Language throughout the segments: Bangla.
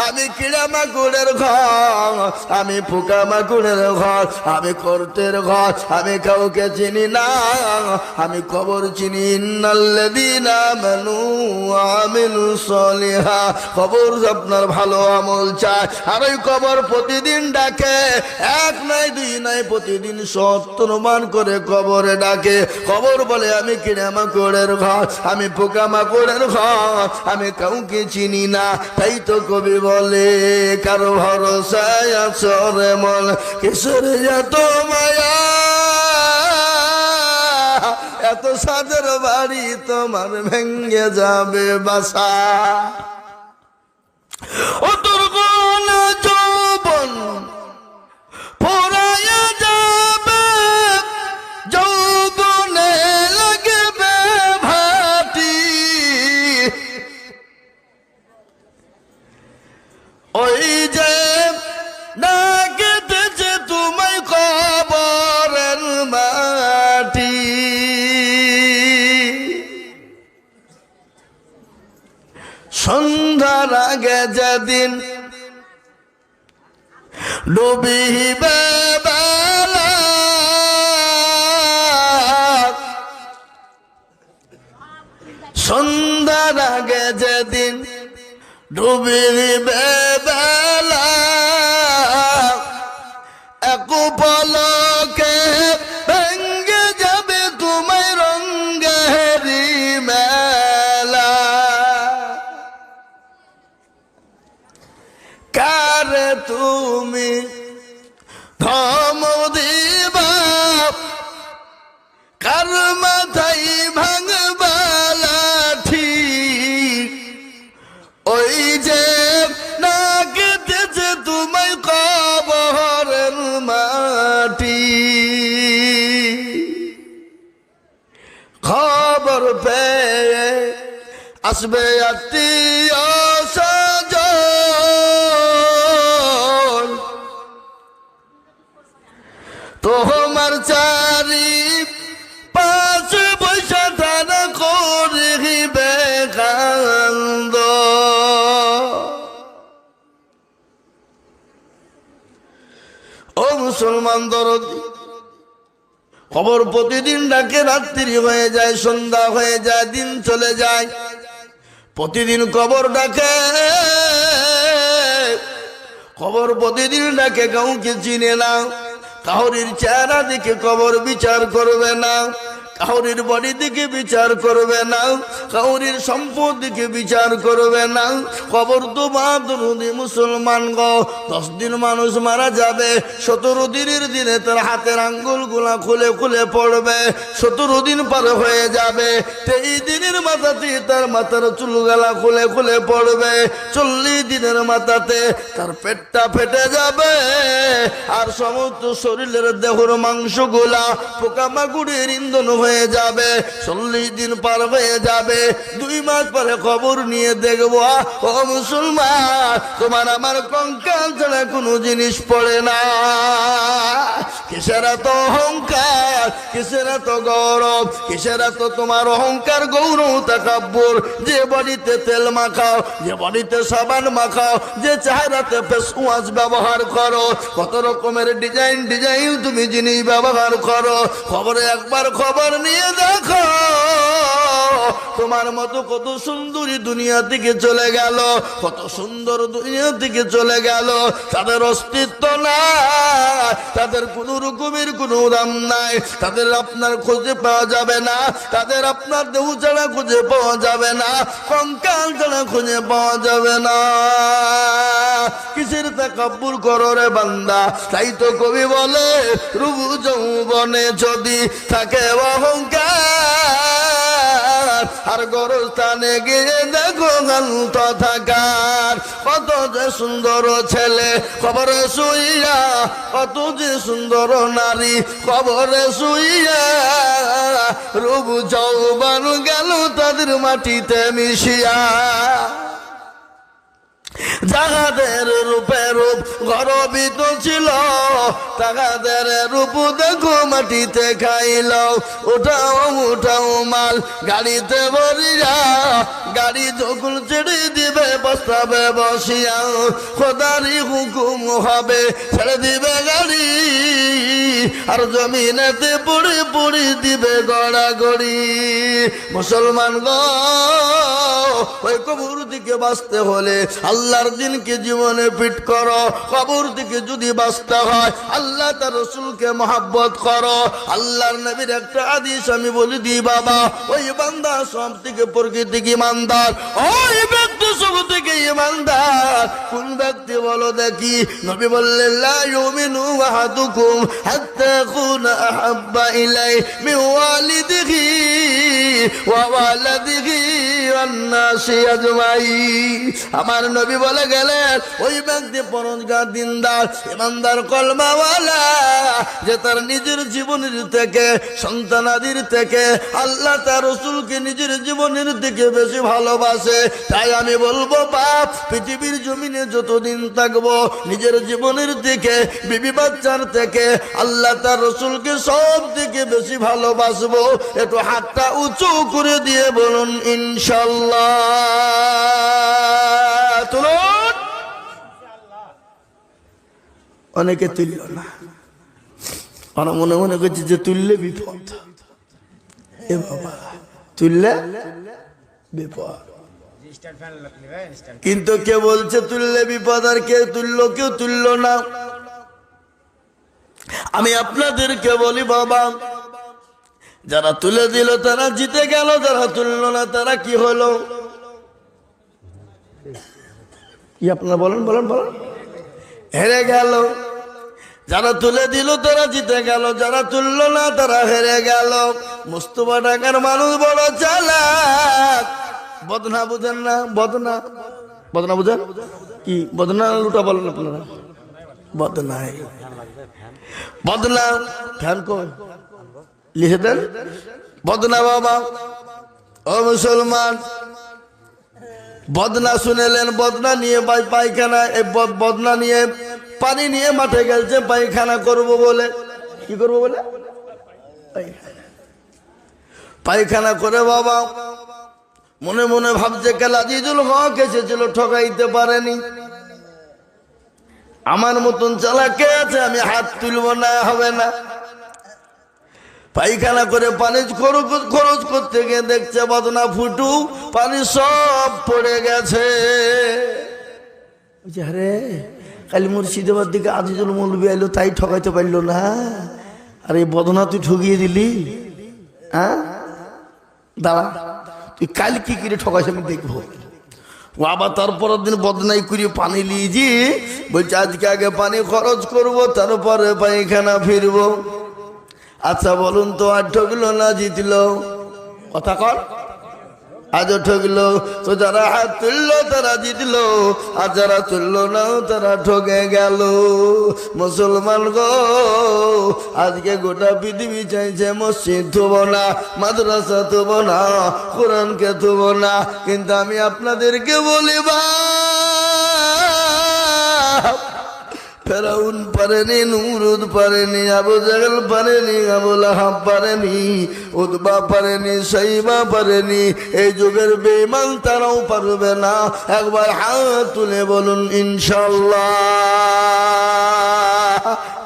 আমি কিড়ামাকুড়ের ঘর, আমি পোকামাকুড়ের ঘর, আমি কর্তের ঘর, আমি কাউকে চিনি না, আমি কবর চিনি। ইন্নাল্লাযীনা আমানু ওয়া আমিলুস সলিহা, কবর আপনার ভালো আমল চায়। আর ওই কবর প্রতিদিন ডাকে, এক নয় দুই নয়, প্রতিদিন 70 বার করে কবরে ডাকে। কবর বলে আমি কিড়ামাকুড়ের ঘর, আমি পোকামাকুড়ের ঘর, আমি কাউকে চিনি না। তাই তো কবি বলে কারো ভরসায় আছো রে মন, কিসের এত মায়া, এত সাদের বাড়ি তোমার ভেঙ্গে যাবে বাসা। ও তোর কোন যৌবন পোড়ায়া যাবে, যৌবনে লাগবে ভাটি, ওই যে না কেটেছে তোমায় কবরের মাটি। সন্ধ্যার আগে যেদিন ডুবিবে বেলা, সন্ধ্যার আগে যেদিন ডুবিবে বেলা, এক পলকে ভেঙ্গে যাবে তোমায় রঙ্গেরি মেলা। কারে তুমি ধম দিবা, কার মাথায় ভাঙবা লাঠি, ওই যে না কেটেছে তোমায় কবরের মাটি। খবর পেয়ে আসবে আত্মীয় স্বজন, তোমার চারি পাশে বসে তারা করিবে কান্দ। ও মুসলমান দরদি, খবর প্রতিদিন ডাকে, রাত্রি হয়ে যায়, সন্ধ্যা হয়ে যায়, দিন চলে যায়, প্রতিদিন কবর ডাকে। কবর প্রতিদিন ডাকে, কাউকে চিনে না, কাউরির চেহারা দেখে কবর বিচার করবে না, কাউরির বডি দিকে বিচার করবে না, কাউরির সম্পদ দিকে বিচার করবে না। কবর তো বাদরুদি মুসলমান গো, 10 দিন মানুষ মারা যাবে, 17 দিনের দিনে তার হাতের আঙ্গুল গুলা খুলে খুলে পড়বে, 17 দিন পার হয়ে যাবে, 23 দিনের মাথাতে তার মাথার চুলগালা খুলে খুলে পড়বে, 40 দিনের মাথাতে তার পেটটা ফেটে যাবে, আর সমস্ত শরীরের দেহর মাংসগুলা পোকামাকুড়ের ইন্ধন হয়ে যাবে। 40 দিন পার হয়ে যাবে, 2 মাস পরে খবর নিয়ে দেখবো, ও মুসলমান, তোমার আমার কঙ্কাল ছাড়া কোনো জিনিস পড়ে না। কিসের এত অহংকার, কিসের এত গৌরব, কিসের এত তোমার অহংকার গৌরব তাকাব্বুর? যে বডিতে তেল মাখাও, যে বডিতে সাবান মাখাও, যে চেহারাতে ফেস ওয়াশ ব্যবহার করো, কত রকমের ডিজাইন ডিজাইন তুমি জিনিস ব্যবহার করো, খবরে একবার খবর নিয়ে দেখো, তোমার মতো কত সুন্দরী দুনিয়া থেকে চলে গেল, কত সুন্দর দুনিয়া থেকে চলে গেল, তাদের অস্তিত্ব নাই, তাদের কোন রকমের কোনো দাম নাই, তাদের আপনার খুঁজে পাওয়া যাবে না, তাদের আপনার দেহ ছাড়া খুঁজে পাওয়া যাবে না, কঙ্কাল ছাড়া খুঁজে পাওয়া যাবে না। কিসের তাকাব্বুর করো রে বান্দা? তাই তো কবি বলে রূপ যৌবনে যদি থাকে অহংকার, আর গরস্থানে গিয়ে দেখো গান্ত থাকার। কত যে সুন্দর ছেলে কবরে শুইয়া, কত যে সুন্দর নারী কবরে শুইয়া, রূপ যৌবন গেল তাদের মাটিতে মিশিয়া। যাহাদের রূপে রূপ গর্বিত ছিল, তাহাদের রূপ দেখো মাটিতে খাইল। উঠাও উঠাও মাল গাড়িতে বরিয়া, গাড়ি যখন ছেড়ে দিবে বসাবে বসিয়া, খোদারি হুকুম হবে ছেড়ে দিবে গাড়ি, আর জমিনেতে পুড়ি পুড়ি দিবে গড়াগড়ি। মুসলমান গো, ওই কবর থেকে বাঁচতে হলে আল্লাহর দিনকে জীবনে ফিট করো। কবর থেকে যদি বাঁচতে হয় আল্লাহ তার রসুলকে মহাব্বত করো। আল্লাহর নবীর একটা আদেশ আমি বলি দিই বাবা, ওই বান্দা সব থেকে প্রকৃতিক ইমানদার, ওই ব্যক্তি সব থেকে ইমানদার কোন ব্যক্তি বলো দেখি? নবী বললেন লা ইউমিনু আহাদুকুম হাত্তা ইয়াকুনা আহাব্বা ইলাইহি মিন ওয়ালিদিহি ওয়া ওয়ালাদিহি ওয়ান নাসি আজমাইন। আমার নবী বলে গেলেন ওই ব্যক্তি পরহেজগার দিনদার ইমানদার কলমাওয়ালা, যে তার নিজের জীবনের থেকে সন্তানাদির থেকে আল্লাহ তার রসুলকে নিজের জীবনের থেকে বেশি ভালোবাসে। তাই আমি বলবো বাপ, পৃথিবীর জমিনে যতদিন থাকবো নিজের জীবনের থেকে বিবি বাচ্চার থেকে আল্লাহ তার রসুলকে সব থেকে বেশি ভালোবাসবো। একটু হাতটা উঁচু করে দিয়ে বলুন ইনশাল্লাহ। তুলুন। অনেকে তুলল না, আমরা মনে মনে করছি যে তুললে বিপদ। এ বাবা, তুললে বিপদ, কিন্তু কে বলছে তুললে বিপদ আর কে তুললো? কেউ তুললো না। আমি আপনাদেরকে বলি বাবা, যারা তুলে দিল তারা জিতে গেল, যারা তুললো না তারা কি হলো? কি আপনারা বলেন বলেন বলেন? হেরে গেল। যারা তুলে দিল তারা জিতে গেল, যারা তুললো না তারা হেরে গেল। মুস্তফা ঢাকার মানুষ বড় চালাক। বদনা বুঝেন না? বদনা বদনা বুঝেন কি? বদনা লুটা বলেন আপনারা? বদনাই বদনা ফ্যান কই লিখে দেন। বদনা বাবা, ও মুসলমান, বদনা শুনেলেন? বদনা নিয়ে পায়খানা, বদনা নিয়ে পানি নিয়ে মাঠে গেছে পায়খানা করব বলে। কি করবো বলে? পায়খানা করে বাবা মনে মনে ভাবছে কাল আজিজুল হক এসেছিল, ঠকাইতে পারেনি। আমার মতন চালাকে আছে, আমি হাত তুলব না, হবে না। পায়খানা করে পানি খরচ করতে গিয়ে দেখছে বদনা ফুটু, পানি সব পড়ে গেছে। আরে কালী মুর্শিদাবাদ দিকে আজিজুল মৌলবি আইলো, তাই ঠকাইতে পারলো না। আর এই বদনা তুই ঠকিয়ে দিলি। হ্যাঁ দাঁড়া, তুই কাল কি করে ঠকাইছে আমি দেখবো। ও আবার তারপরের দিন বদনাই করে পানি লিয়েছি, বলছে আজকে আগে পানি খরচ করব, তারপরে পায়খানা ফিরবো। আচ্ছা বলুন তো, আর ঠকলো না জিতলো? কথা কর। আজও ঠকলো। তো যারা হাত তুললো তারা জিতলো, আর যারা তুললো না তারা ঠকে গেল। মুসলমান গো, আজকে গোটা পৃথিবী চাইছে মসজিদ থুব না, মাদ্রাসা থুব না, কোরআনকে থুব না, কিন্তু আমি আপনাদেরকে বলি বা ফেরাউন পারেনি, নমরুদ পারেনি, আবু জাহেল পারেনি, আবু লাহাব পারেনি, উতবা পারেনি, সাইবা পারেনি, এই যুগের বেঈমান তারাও পারবে না। একবার হাত তুলে বলুন ইনশাআল্লাহ।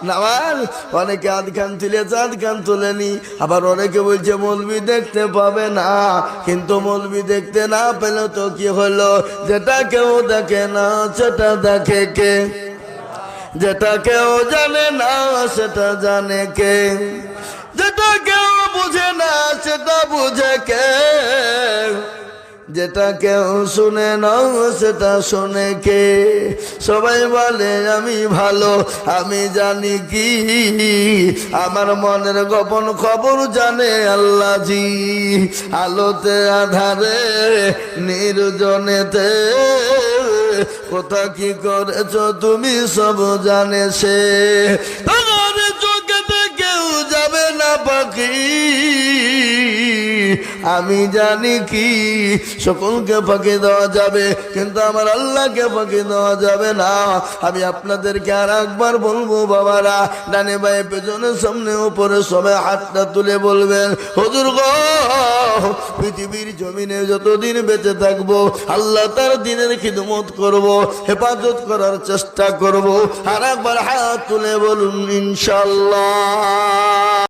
নামাজ অনেকে আধ খান তুলেছে, আধ খান তুলেনি। আবার অনেকে বলছে মৌলবি দেখতে পাবে না, কিন্তু মৌলবি দেখতে না পেলে তো কি হলো? যেটা কেউ দেখে না সেটা দেখে কে? যেটা কেউ জানে না সেটা জানে কে? যেটা কেউ বুঝে না সেটা বুঝে কে? যেটা কেউ শুনে না সেটা শুনে কে? সবাই বলে আমি ভালো, আমি জানি কি? আমার মনের গোপন খবর জানে আল্লাহ জি। আলোতে আধারে নির্জনেতে কোথা কি করেছো তুমি সব জানে সে। তোমার চোখেতে কেউ যাবে না পাখি, আমি জানি কি সকলকে ফাঁকি দেওয়া যাবে, কিন্তু আমার আল্লাহকে ফাঁকি দেওয়া যাবে না। আমি আপনাদেরকে আর একবার বলবো বাবারা, ডানে বায়ে পেছনে সামনে উপরে সবাই হাতটা তুলে বলবেন, হুজুর গো পৃথিবীর জমিনে যতদিন বেঁচে থাকবো আল্লাহ তার দিনের খিদমত করব, হেফাজত করার চেষ্টা করব। আর একবার হাত তুলে বলুন ইনশাআল্লাহ।